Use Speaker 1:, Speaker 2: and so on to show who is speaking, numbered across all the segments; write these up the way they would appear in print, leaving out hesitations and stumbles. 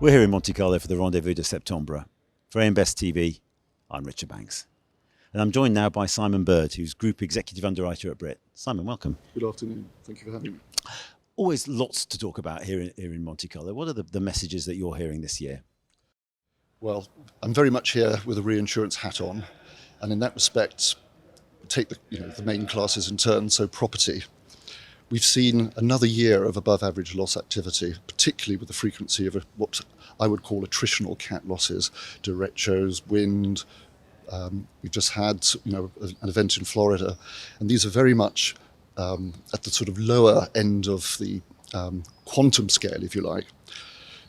Speaker 1: We're here in Monte Carlo for the Rendez-Vous de Septembre. For AM Best TV, I'm Richard Banks. And I'm joined now by Simon Bird, who's Group Executive Underwriter at Brit. Simon, welcome.
Speaker 2: Good afternoon. Thank you for having me.
Speaker 1: Always lots to talk about here in Monte Carlo. What are the messages that you're hearing this year?
Speaker 2: Well, I'm very much here with a reinsurance hat on, and in that respect, take the main classes in turn. So property. We've seen another year of above average loss activity, particularly with the frequency of what I would call attritional cat losses, derechos, wind. We've just had an event in Florida, and these are very much at the sort of lower end of the quantum scale, if you like.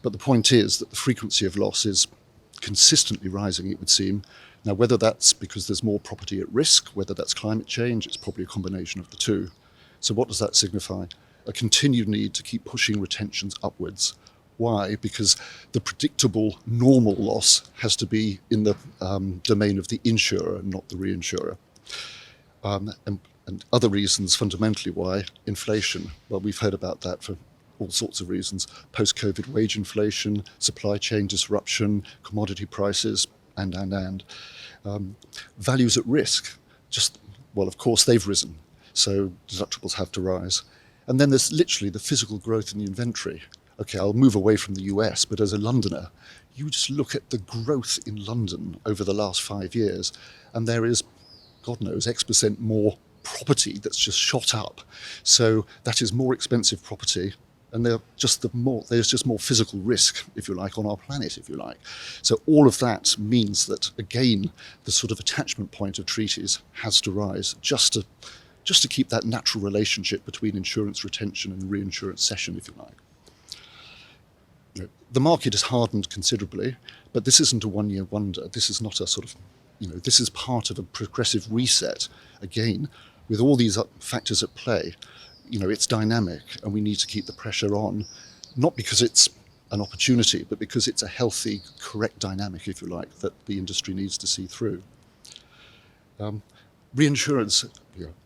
Speaker 2: But the point is that the frequency of loss is consistently rising, it would seem. Now, whether that's because there's more property at risk, whether that's climate change, it's probably a combination of the two. So what does that signify? A continued need to keep pushing retentions upwards. Why? Because the predictable normal loss has to be in the domain of the insurer, not the reinsurer. And other reasons fundamentally why: inflation. Well, we've heard about that for all sorts of reasons. Post-COVID wage inflation, supply chain disruption, commodity prices, and. Values at risk. Of course, they've risen. So deductibles have to rise. And then there's literally the physical growth in the inventory. Okay, I'll move away from the US, but as a Londoner, you just look at the growth in London over the last 5 years, and there is, God knows, X% more property that's just shot up. So that is more expensive property, and there's just more physical risk, if you like, on our planet, if you like. So all of that means that, again, the sort of attachment point of treaties has to rise just to keep that natural relationship between insurance retention and reinsurance cession, if you like. The market has hardened considerably, but this isn't a one-year wonder. This is not a sort of, this is part of a progressive reset. Again, with all these factors at play, it's dynamic, and we need to keep the pressure on, not because it's an opportunity, but because it's a healthy, correct dynamic, if you like, that the industry needs to see through. Reinsurers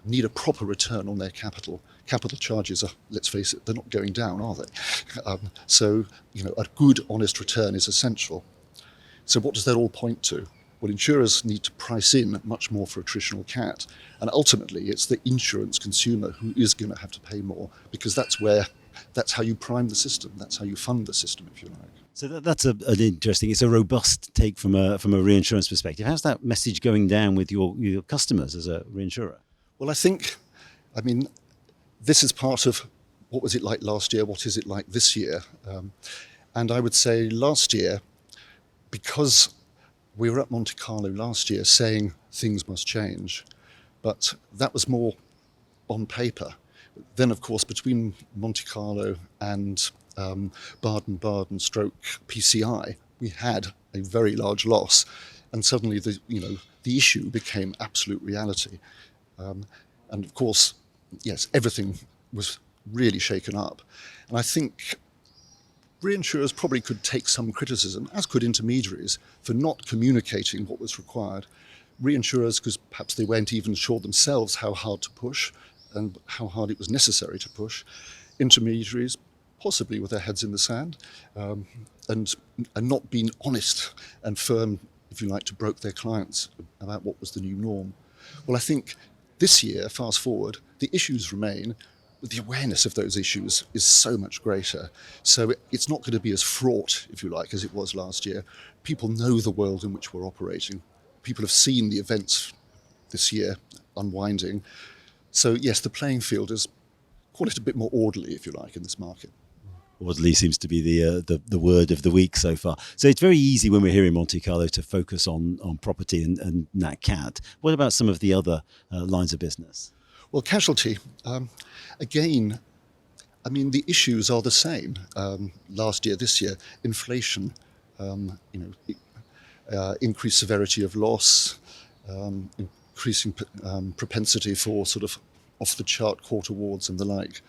Speaker 2: need a proper return on their capital. Capital charges are, let's face it, they're not going down, are they? So a good, honest return is essential. So what does that all point to? Well, insurers need to price in much more for attritional cat, and ultimately it's the insurance consumer who is going to have to pay more, because that's how you prime the system, that's how you fund the system, if you like.
Speaker 1: So that's an interesting, it's a robust take from a reinsurance perspective. How's that message going down with your customers as a reinsurer?
Speaker 2: Well, I mean, this is part of what was it like last year, what is it like this year? And I would say last year, because we were at Monte Carlo last year saying things must change, but that was more on paper. Then, of course, between Monte Carlo and Baden-Baden stroke PCI, we had a very large loss, and suddenly the issue became absolute reality. And of course, yes, everything was really shaken up. And I think reinsurers probably could take some criticism, as could intermediaries, for not communicating what was required. Reinsurers, because perhaps they weren't even sure themselves how hard to push and how hard it was necessary to push. Intermediaries, possibly with their heads in the sand, and not being honest and firm, if you like, to broke their clients about what was the new norm. Well, I think this year, fast forward, the issues remain, but the awareness of those issues is so much greater. So it's not going to be as fraught, if you like, as it was last year. People know the world in which we're operating. People have seen the events this year unwinding. So yes, the playing field is, call it a bit more orderly, if you like, in this market.
Speaker 1: Orderly seems to be the word of the week so far. So it's very easy when we're here in Monte Carlo to focus on property and nat cat. What about some of the other lines of business?
Speaker 2: Well, casualty, again, I mean, the issues are the same. Last year, this year, inflation, increased severity of loss, increasing propensity for sort of off-the-chart court awards and the like.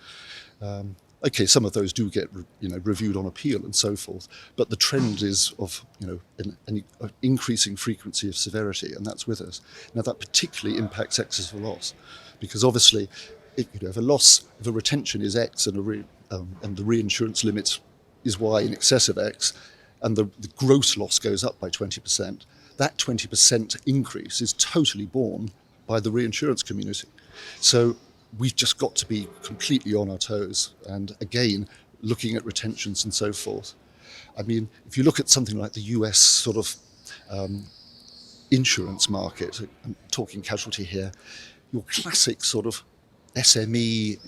Speaker 2: Okay, some of those do get reviewed on appeal and so forth, but the trend is of an increasing frequency of severity, and that's with us. Now that particularly impacts excess of loss, because obviously, if a retention is X and the reinsurance limit is Y in excess of X, and the gross loss goes up by 20%, that 20% increase is totally borne by the reinsurance community. So we've just got to be completely on our toes, and again, looking at retentions and so forth. I mean, if you look at something like the US sort of insurance market, I'm talking casualty here, your classic sort of SME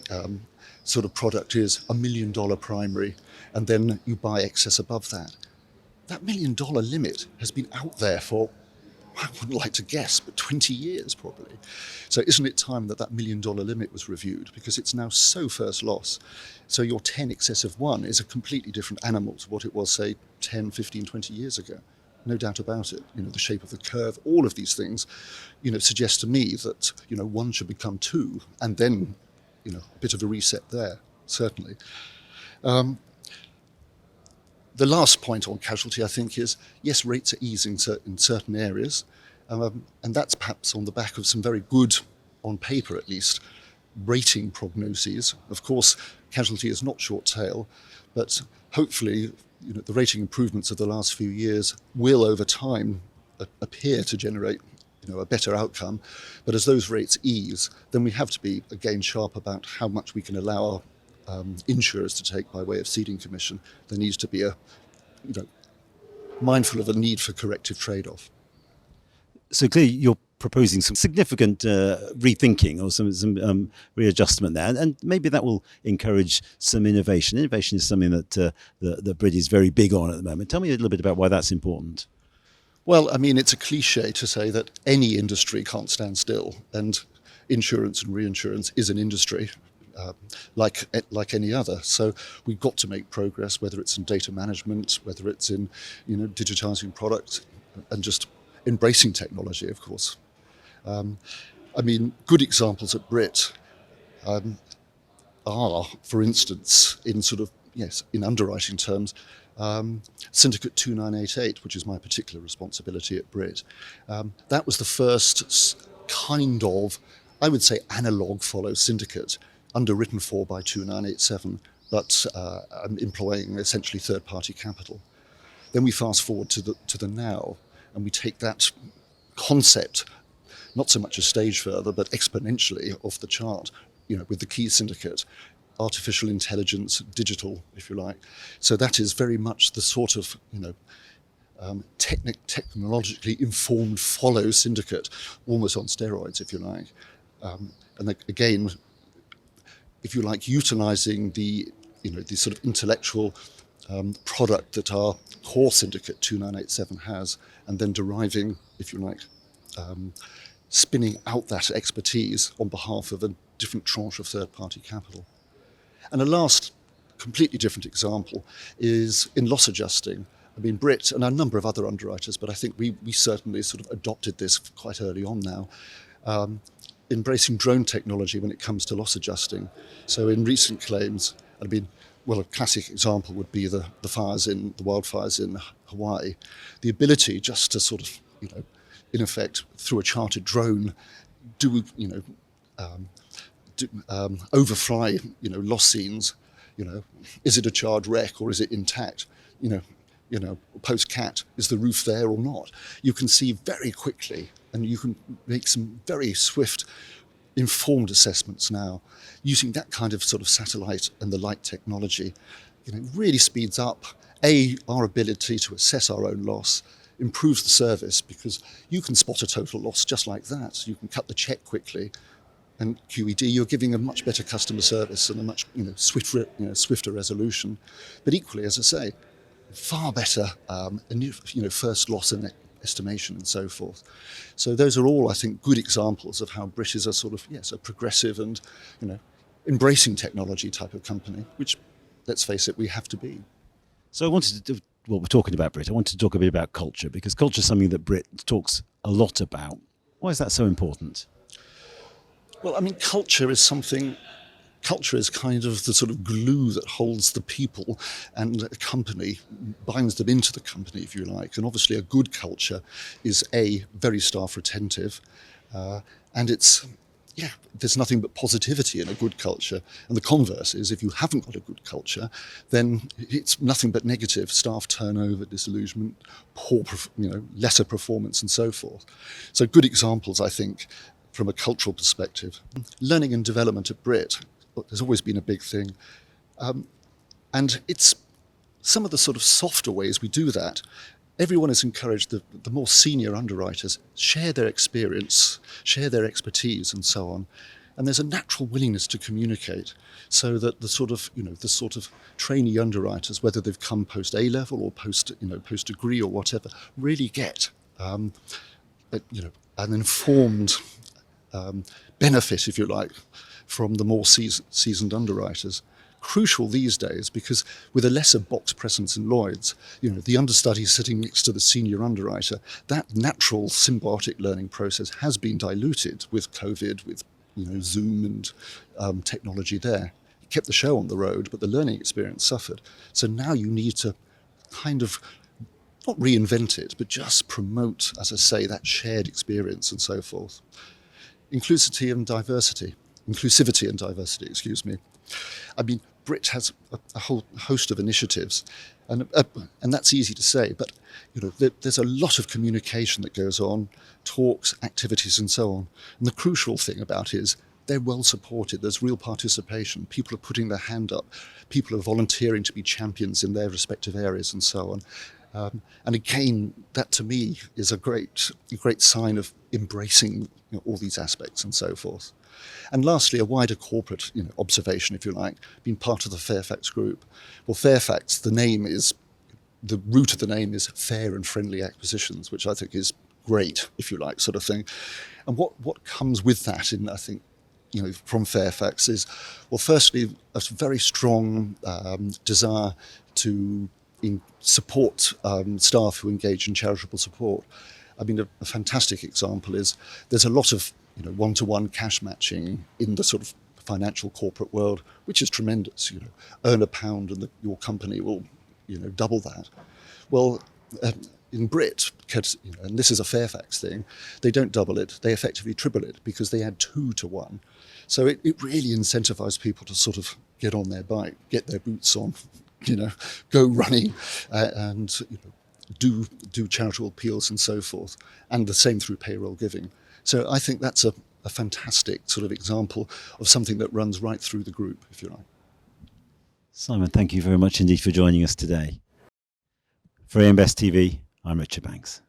Speaker 2: sort of product is $1 million primary, and then you buy excess above that. That $1 million limit has been out there for, I wouldn't like to guess, but 20 years probably. So isn't it time that $1 million limit was reviewed? Because it's now so first loss. So your 10 excess of 1 is a completely different animal to what it was, say, 10, 15, 20 years ago. No doubt about it. The shape of the curve, all of these things, suggest to me that, 1 should become 2, and then, a bit of a reset there, certainly. The last point on casualty, I think, is, yes, rates are easing in certain areas, and that's perhaps on the back of some very good, on paper at least, rating prognoses. Of course, casualty is not short tail, but hopefully, the rating improvements of the last few years will, over time, appear to generate, a better outcome. But as those rates ease, then we have to be, again, sharp about how much we can allow our insurers to take by way of ceding commission. There needs to be mindful of a need for corrective trade-off.
Speaker 1: So clearly you're proposing some significant rethinking or some readjustment there, and maybe that will encourage some innovation. Innovation is something that Brit is very big on at the moment. Tell me a little bit about why that's important.
Speaker 2: Well, I mean, it's a cliche to say that any industry can't stand still, and insurance and reinsurance is an industry. Like any other. So we've got to make progress, whether it's in data management, whether it's in digitizing products, and just embracing technology, of course. I mean, good examples at Brit are, for instance, in underwriting terms, Syndicate 2988, which is my particular responsibility at Brit. That was the first kind of, I would say, analog follow syndicate, underwritten for by 2987, but employing essentially third-party capital. Then we fast forward to the now, and we take that concept, not so much a stage further, but exponentially off the chart, with the key syndicate, artificial intelligence, digital, if you like. So that is very much the sort of, technologically informed follow syndicate, almost on steroids, if you like. And again, if you like, utilizing the sort of intellectual product that our core syndicate 2987 has, and then deriving, if you like, spinning out that expertise on behalf of a different tranche of third-party capital. And a last, completely different example is in loss adjusting. I mean, Brit and a number of other underwriters, but I think we certainly sort of adopted this quite early on now, embracing drone technology when it comes to loss adjusting. So in recent claims, I mean, well, a classic example would be the wildfires in Hawaii. The ability just to sort of, in effect, through a chartered drone, overfly, loss scenes. Is it a charred wreck or is it intact? Post-cat, is the roof there or not? You can see very quickly, and you can make some very swift, informed assessments now. Using that kind of sort of satellite and the light technology, really speeds up, our ability to assess our own loss, improves the service, because you can spot a total loss just like that. You can cut the check quickly, and QED, you're giving a much better customer service and a much swifter resolution. But equally, as I say, far better first loss and estimation and so forth. So those are all, I think, good examples of how Brit is a sort of, a progressive and, embracing technology type of company, which, let's face it, we have to be.
Speaker 1: So I wanted to we're talking about Brit. I wanted to talk a bit about culture, because culture is something that Brit talks a lot about. Why is that so important?
Speaker 2: Well, I mean, culture is kind of the sort of glue that holds the people and a company, binds them into the company, if you like. And obviously a good culture is very staff retentive, and it's yeah, there's nothing but positivity in a good culture. And the converse is, if you haven't got a good culture, then it's nothing but negative: staff turnover, disillusionment, poor, lesser performance, and so forth. So good examples, I think, from a cultural perspective. Learning and development at Brit has always been a big thing. And it's some of the sort of softer ways we do that. Everyone is encouraged, the more senior underwriters share their experience, share their expertise, and so on. And there's a natural willingness to communicate, so that the sort of trainee underwriters, whether they've come post A-level or post degree or whatever, really get an informed benefit, if you like, from the more seasoned underwriters. Crucial these days, because with a lesser box presence in Lloyd's, the understudy sitting next to the senior underwriter, that natural symbiotic learning process has been diluted with COVID, with Zoom and technology there. It kept the show on the road, but the learning experience suffered. So now you need to kind of not reinvent it, but just promote, as I say, that shared experience and so forth. Inclusivity and diversity, excuse me. I mean, Brit has a whole host of initiatives, and that's easy to say, but there's a lot of communication that goes on, talks, activities, and so on. And the crucial thing about it is they're well supported. There's real participation. People are putting their hand up. People are volunteering to be champions in their respective areas, and so on. And again, that to me is a great sign of embracing all these aspects and so forth. And lastly, a wider corporate observation, if you like, being part of the Fairfax group. Well, Fairfax, the root of the name is fair and friendly acquisitions, which I think is great, if you like, sort of thing. And what comes with that, I think, from Fairfax is, well, firstly, a very strong desire to support staff who engage in charitable support. I mean, a fantastic example is there's a lot of one-to-one cash matching in the sort of financial corporate world, which is tremendous. Earn £1 and your company will double that. Well, in Brit, and this is a Fairfax thing, they don't double it, they effectively triple it, because they add 2 to 1. So it really incentivizes people to sort of get on their bike, get their boots on, go running, and do charitable appeals and so forth, and the same through payroll giving. So I think that's a fantastic sort of example of something that runs right through the group, if you like.
Speaker 1: Simon, thank you very much indeed for joining us today. For AM Best TV, I'm Richard Banks.